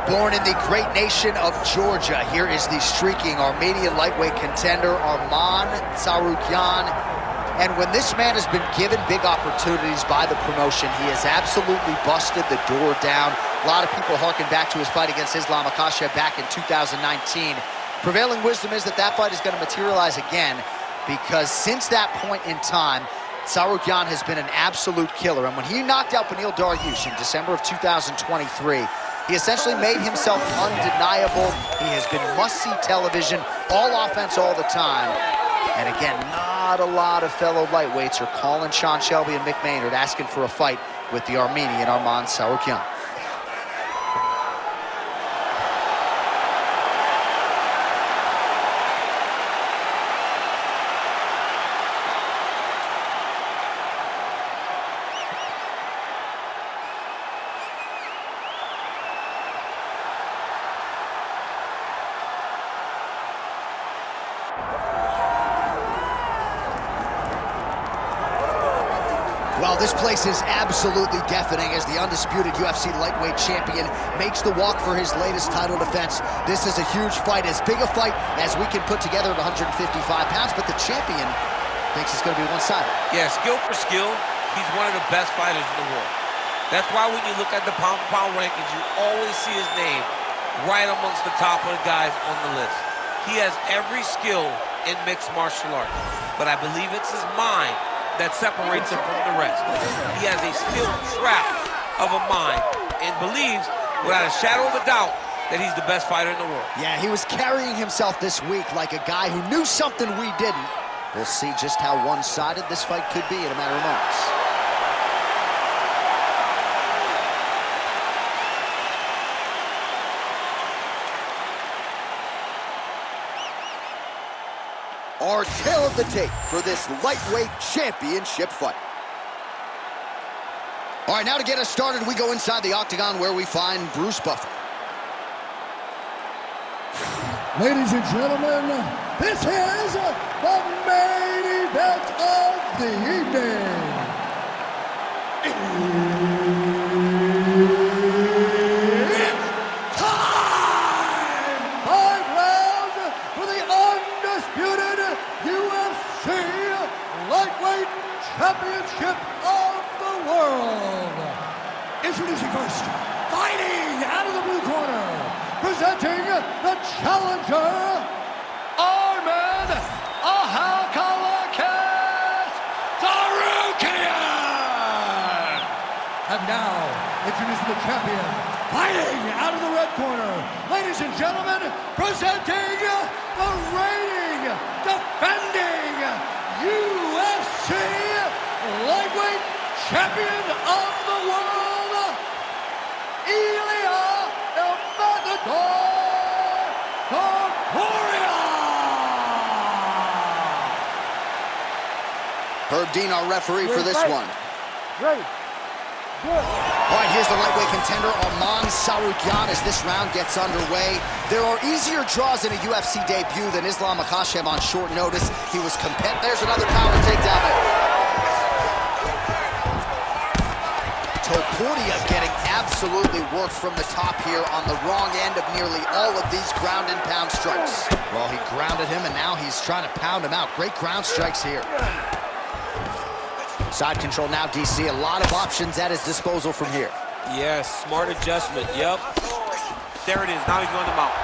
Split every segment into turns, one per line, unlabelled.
Born in the great nation of Georgia, here is the streaking Armenian lightweight contender, Arman Tsarukyan. And when this man has been given big opportunities by the promotion, he has absolutely busted the door down. A lot of people harken back to his fight against Islam Makhachev back in 2019. Prevailing wisdom is that that fight is going to materialize again, because since that point in time, Tsarukyan has been an absolute killer. And when he knocked out Beneil Dariush in December of 2023, he essentially made himself undeniable. He has been must-see television, all offense all the time. And again, not a lot of fellow lightweights are calling Sean Shelby and Mick Maynard asking for a fight with the Armenian Arman Tsarukyan. Well, this place is absolutely deafening as the undisputed UFC lightweight champion makes the walk for his latest title defense. This is a huge fight, as big a fight as we can put together at 155 pounds, but the champion thinks it's going to be one-sided.
Yeah, skill for skill, he's one of the best fighters in the world. That's why when you look at the pound-for-pound rankings, you always see his name right amongst the top of the guys on the list. He has every skill in mixed martial arts, but I believe it's his mind that separates him from the rest. He has a skill trap of a mind and believes, without a shadow of a doubt, that he's the best fighter in the world. Yeah, he was carrying himself this week like a guy who knew something we didn't. We'll see just how one-sided this fight could be in a matter of moments. Our tale of the tape for this lightweight championship fight. All right, now to get us started, we go inside the octagon where we find Bruce Buffer.
Ladies and gentlemen, this is the main event of the evening. It's time! 5 rounds for the undisputed UFC Lightweight Championship of the world. Introducing first, fighting out of the blue corner, presenting the challenger, Arman Tsarukyan. And now, introducing the champion, fighting out of the red corner, ladies and gentlemen, presenting the reigning, defending UFC Lightweight Champion of the world, Ilia Topuria.
Herb Dean, our referee for this one.
Ready. Good.
All right, here's the lightweight contender, Arman Tsarukyan, as this round gets underway. There are easier draws in a UFC debut than Islam Makhachev on short notice. He was competitive. There's another power takedown there. Topuria getting absolutely worked from the top here on the wrong end of nearly all of these ground and pound strikes. Well, he grounded him, and now he's trying to pound him out. Great ground strikes here. Side control now, DC. A lot of options at his disposal from here.
Yes, smart adjustment, yep. There it is, now he's going to mount.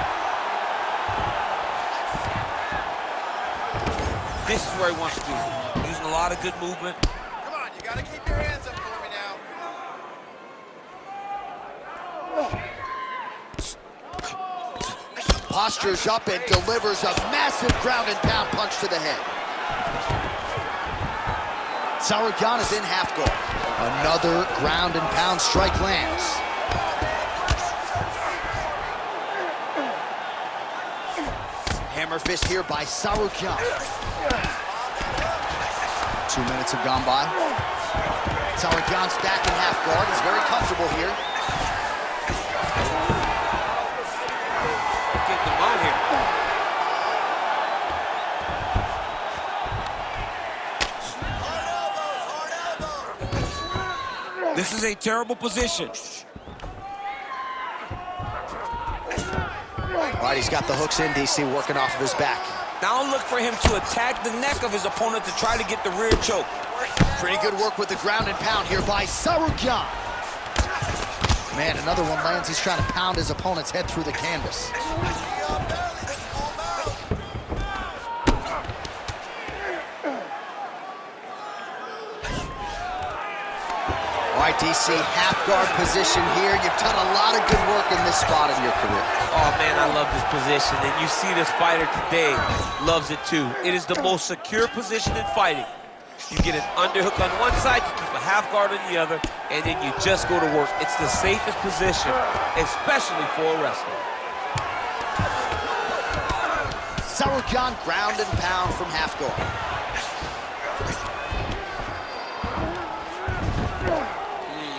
This is where he wants to be. Using a lot of good movement.
Come on, you gotta keep your hands up for me now.
Postures up and delivers a massive ground and pound punch to the head. Tsarukyan is in half guard. Another ground and pound strike lands. Hammer fist here by Tsarukyan. 2 minutes have gone by. Tsarukyan's back in half guard. He's very comfortable here.
Get them out here. This is a terrible position.
All right, he's got the hooks in, DC, working off of his back.
Now look for him to attack the neck of his opponent to try to get the rear choke.
Pretty good work with the ground and pound here by Tsarukyan. Man, another one lands. He's trying to pound his opponent's head through the canvas. All right, DC, half guard position here. You've done a lot of good work in this spot of your career.
Oh, man, I love this position. And you see this fighter today loves it, too. It is the most secure position in fighting. You get an underhook on one side, you keep a half guard on the other, and then you just go to work. It's the safest position, especially for a wrestler.
Tsarukyan ground and pound from half guard.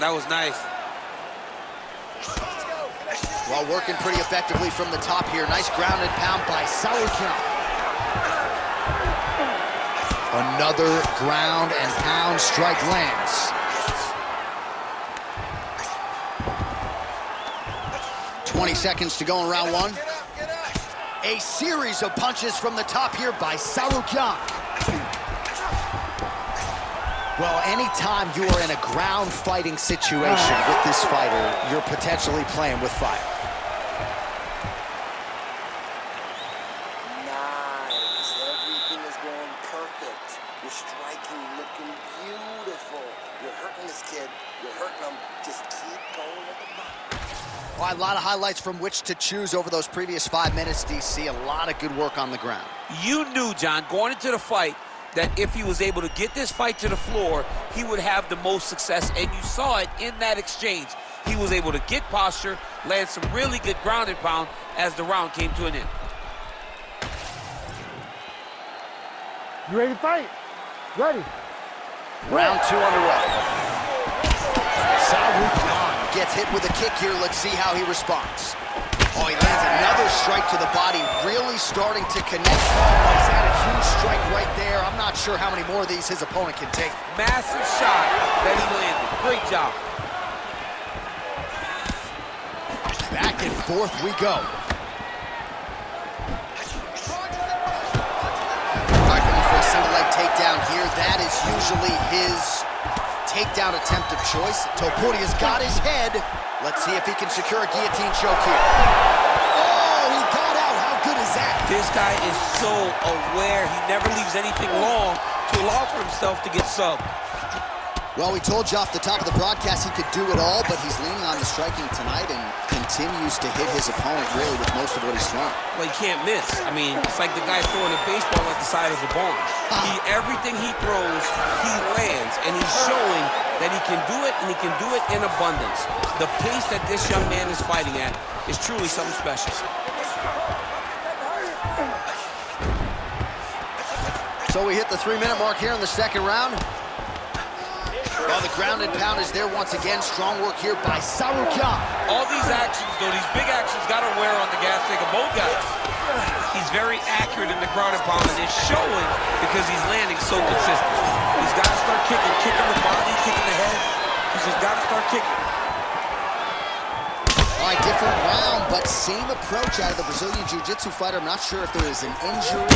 That was nice.
While working pretty effectively from the top here. Nice ground and pound by Tsarukyan. Another ground and pound strike lands. 20 seconds to go in round one. A series of punches from the top here by Tsarukyan. Well, anytime you are in a ground fighting situation with this fighter, you're potentially playing with fire.
Nice. Everything is going perfect. You're striking, looking beautiful. You're hurting this kid. You're hurting him. Just keep going at the bottom.
All right, a lot of highlights from which to choose over those previous 5 minutes, DC. A lot of good work on the ground.
You knew, John, going into the fight, that if he was able to get this fight to the floor, he would have the most success, and you saw it in that exchange. He was able to get posture, land some really good ground and pound as the round came to an end.
You ready to fight? Ready.
Round two underway. Tsarukyan gets hit with a kick here. Let's see how he responds. Oh, he lands another strike to the body, really starting to connect. He's had a huge strike right there. I'm not sure how many more of these his opponent can take.
Massive shot that he landed. Great job.
Back and forth we go. Looking for a single leg takedown here. That is usually his takedown attempt of choice. Topuria's got his head. Let's see if he can secure a guillotine choke here. Oh, he got out. How good is that?
This guy is so aware. He never leaves anything long to allow for himself to get subbed.
Well, we told you off the top of the broadcast he could do it all, but he's leaning on the striking tonight and continues to hit his opponent really with most of what he's throwing.
Well, he can't miss. I mean, it's like the guy throwing a baseball at the side of the barn. Everything he throws, he lands, and he's showing that he can do it, and he can do it in abundance. The pace that this young man is fighting at is truly something special.
So we hit the 3-minute mark here in the second round. Well, the ground and pound is there once again. Strong work here by Tsarukyan.
All these actions, though, these big actions got to wear on the gas tank of both guys. He's very accurate in the ground and pound, and it's showing because he's landing so consistent. He's got to start kicking the body, kicking the head. He's just got to start kicking.
All right, different round, but same approach out of the Brazilian Jiu-Jitsu fighter. I'm not sure if there is an injury.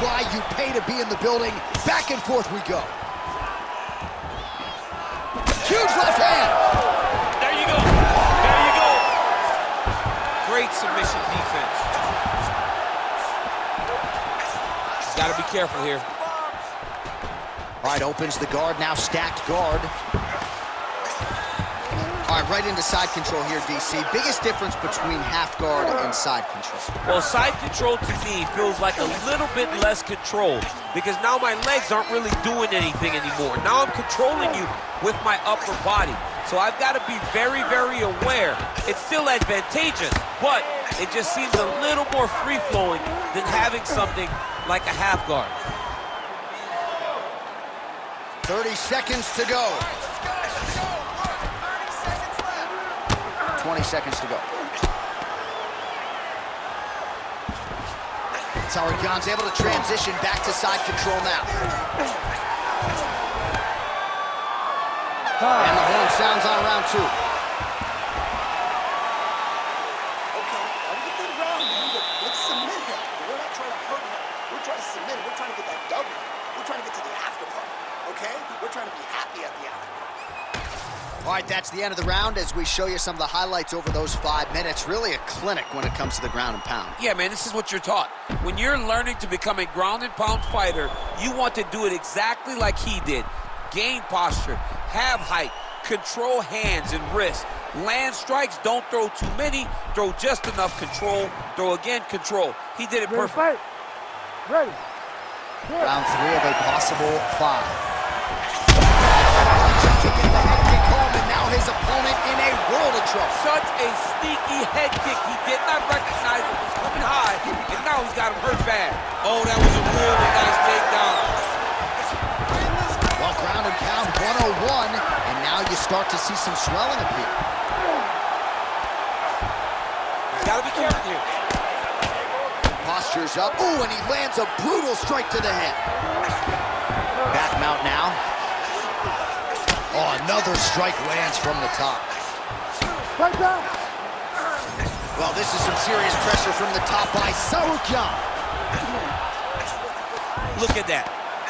Why you pay to be in the building. Back and forth we go. Huge left hand.
There you go. There you go. Great submission defense. He's got to be careful here.
All right, opens the guard, now stacked guard. All right, right into side control here, DC. Biggest difference between half guard and side control?
Well, side control to me feels like a little bit less control because now my legs aren't really doing anything anymore. Now I'm controlling you with my upper body. So I've got to be very, very aware. It's still advantageous, but it just seems a little more free-flowing than having something like a half guard.
30 seconds to go. 20 seconds to go. Tsarukyan's able to transition back to side control now. And the horn sounds on round 2.
Okay, that was a good round, man, but let's submit him. We're not trying to hurt him. We're trying to submit him. We're trying to get that W. We're trying to get to the after party, okay? We're trying to be happy at the after party.
All right, that's the end of the round as we show you some of the highlights over those 5 minutes. Really a clinic when it comes to the ground and pound.
Yeah, man, this is what you're taught. When you're learning to become a ground and pound fighter, you want to do it exactly like he did. Gain posture, have height, control hands and wrists, land strikes, don't throw too many, throw just enough, control, throw again, control. He did it perfect.
Ready, fight. Ready. Yeah.
Round 3 of a possible 5. And now his opponent in a world of trouble.
Such a sneaky head kick. He did not recognize it was coming high, and now he's got him hurt bad. Oh, that was a really nice takedown.
Well, ground and pound 101, and now you start to see some swelling appear.
He's got to be careful here.
Posture's up. Ooh, and he lands a brutal strike to the head. Back mount now. Oh, another strike lands from the top.
Right down.
Well, this is some serious pressure from the top by Tsarukyan.
Look at that.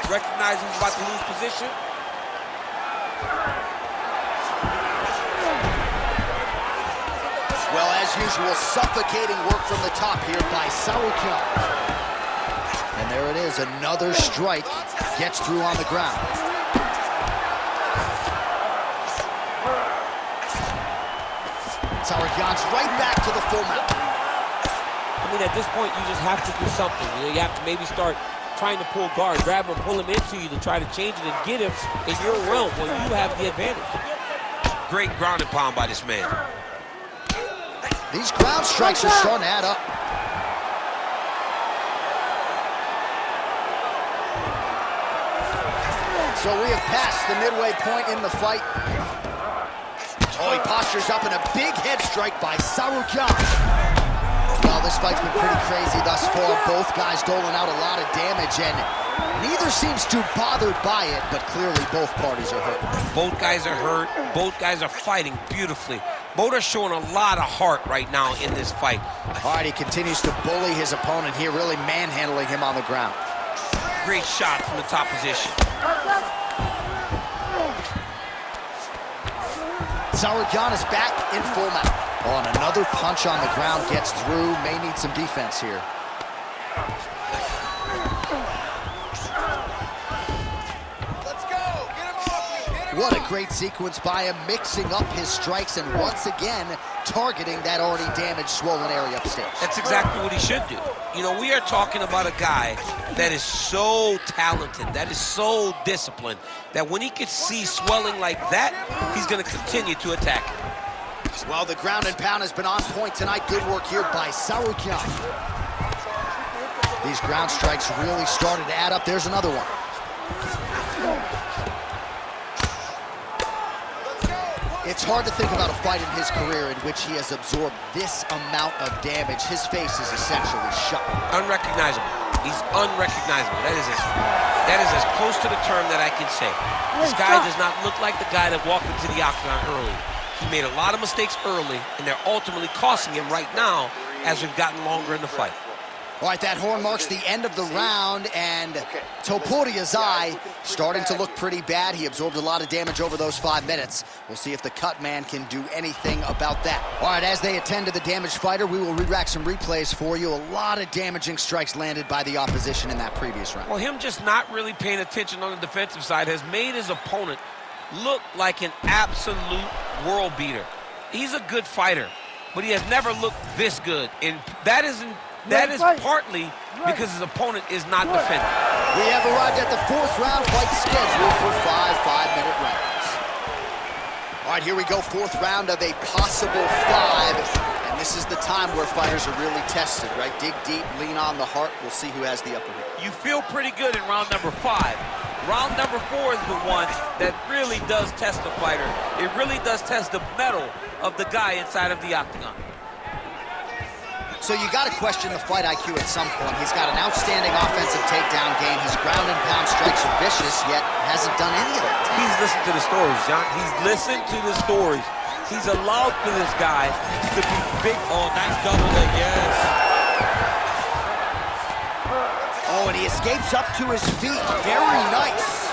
Recognizing he's about to lose position.
Well, as usual, suffocating work from the top here by Tsarukyan. And there it is, another strike gets through on the ground. Tsarukyan's right back to the full mount.
I mean, at this point, you just have to do something. You have to maybe start trying to pull guard, grab him, pull him into you to try to change it and get him in your realm where you have the advantage.
Great ground and pound by this man.
These ground strikes are starting to add up. So we have passed the midway point in the fight. Oh, he postures up in a big head strike by Tsarukyan. Well, this fight's been pretty crazy thus far. Both guys doling out a lot of damage, and neither seems too bothered by it, but clearly both parties are hurt.
Both guys are hurt. Both guys are fighting beautifully. Both are showing a lot of heart right now in this fight.
All right, he continues to bully his opponent here, really manhandling him on the ground.
Great shot from the top position.
Tsarukyan is back in full mount. Oh, and another punch on the ground gets through. May need some defense here.
Let's go. Get him off me. Get him
What a
off.
great sequence by him, mixing up his strikes and once again targeting that already damaged, swollen area upstairs.
That's exactly what he should do. You know, we are talking about a guy that is so talented, that is so disciplined, that when he can see swelling like that, he's going to continue to attack it.
Well, the ground and pound has been on point tonight. Good work here by Tsarukyan. These ground strikes really started to add up. There's another one. It's hard to think about a fight in his career in which he has absorbed this amount of damage. His face is essentially shut.
Unrecognizable. He's unrecognizable. That is as close to the term that I can say. This guy does not look like the guy that walked into the octagon early. He made a lot of mistakes early, and they're ultimately costing him right now as we've gotten longer in the fight.
All right, that horn marks the end of the round, and Topuria's eye starting to look pretty bad. He absorbed a lot of damage over those 5 minutes. We'll see if the cut man can do anything about that. All right, as they attend to the damaged fighter, we will re-rack some replays for you. A lot of damaging strikes landed by the opposition in that previous round.
Well, him just not really paying attention on the defensive side has made his opponent look like an absolute world beater. He's a good fighter, but he has never looked this good, and that is partly because his opponent is not defending.
We have arrived at the 4th round, fight scheduled for 5 5-minute rounds. All right, here we go, 4th round of a possible 5, and this is the time where fighters are really tested, right? Dig deep, lean on the heart. We'll see who has the upper hand.
You feel pretty good in round number 5. Round number 4 is the one that really does test the fighter. It really does test the mettle of the guy inside of the octagon.
So you got to question the fight IQ at some point. He's got an outstanding offensive takedown game. His ground and pound strikes are vicious, yet hasn't done any of that.
He's listened to the stories, John. He's listened to the stories. He's allowed for this guy to be big. Oh, nice double leg, yes.
Oh, and he escapes up to his feet. Very nice.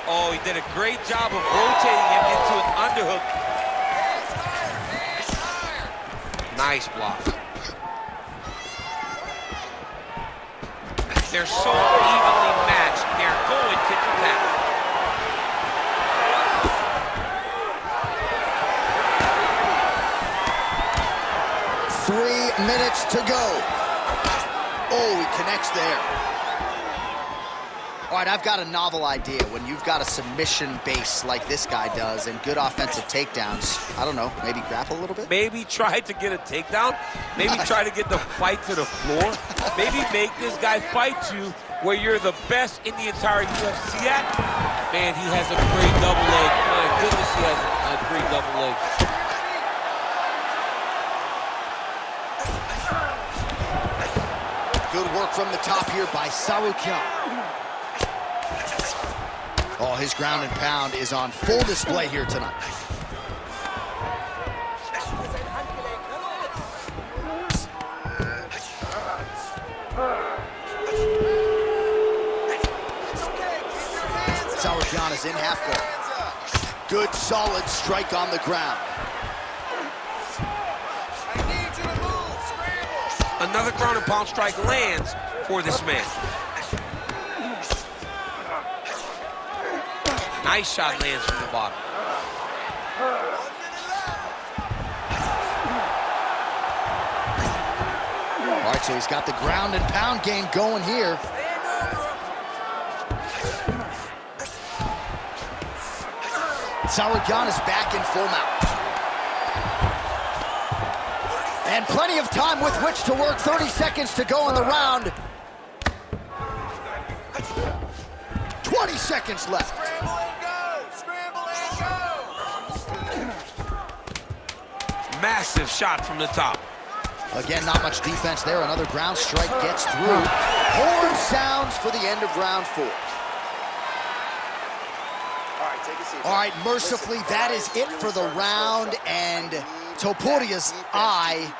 Oh, he did a great job of rotating him into an underhook. Nice block. They're so evenly matched. They're going tit for tat.
Three minutes to go. Oh, he connects there. All right, I've got a novel idea. When you've got a submission base like this guy does and good offensive takedowns, I don't know, maybe grapple a little bit?
Maybe try to get a takedown. Maybe try to get the fight to the floor. Maybe make this guy fight you where you're the best in the entire UFC at. Man, he has a great double leg. My goodness, he has a great double leg.
Good work from the top here by Tsarukyan. Oh, his ground and pound is on full display here tonight. Tsarukyan is in half guard. Good, solid strike on the ground.
Another ground and pound strike lands for this man. Nice shot lands from the bottom.
All right, so he's got the ground and pound game going here. Tsarukyan is back in full mount. And plenty of time with which to work. 30 seconds to go in the round. 20 seconds left.
Scramble and go! Scramble and go!
Massive shot from the top.
Again, not much defense there. Another ground strike gets through. Horn sounds for the end of round 4.
All right, take a seat.
All right, mercifully, that is it for the round, and Topuria's eye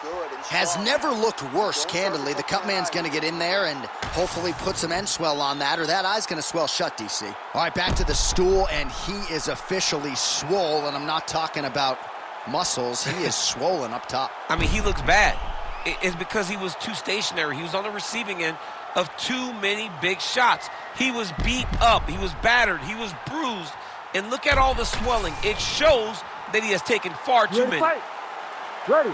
has never looked worse, candidly. The cut man's going to get in there and hopefully put some end swell on that, or that eye's going to swell shut, DC. All right, back to the stool, and he is officially swole, and I'm not talking about muscles. He is swollen up top.
I mean, he looks bad. It's because he was too stationary. He was on the receiving end of too many big shots. He was beat up. He was battered. He was bruised. And look at all the swelling. It shows that he has taken far too many.
Fight. Ready.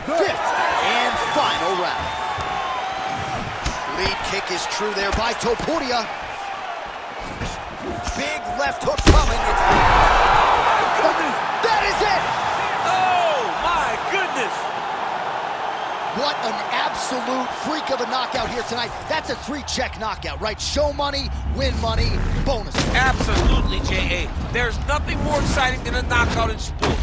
Fifth and final round. Lead kick is true there by Topuria. Big left hook coming. That is it!
Oh, my goodness!
What an absolute freak of a knockout here tonight. That's a 3-check knockout, right? Show money, win money, bonus.
Absolutely, J.A. There's nothing more exciting than a knockout in sport.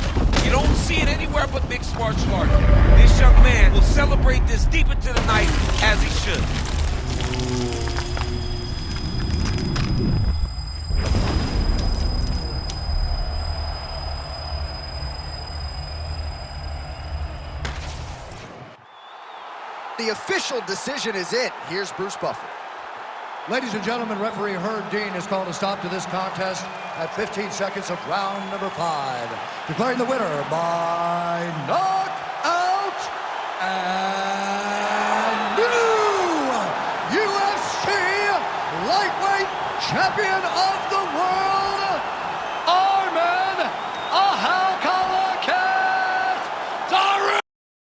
You don't see it anywhere but mixed martial arts. This young man will celebrate this deep into the night as he should.
The official decision is in. Here's Bruce Buffer.
Ladies and gentlemen, referee Herb Dean has called a stop to this contest at 15 seconds of round number 5. Declaring the winner by knockout and new UFC lightweight champion of the world,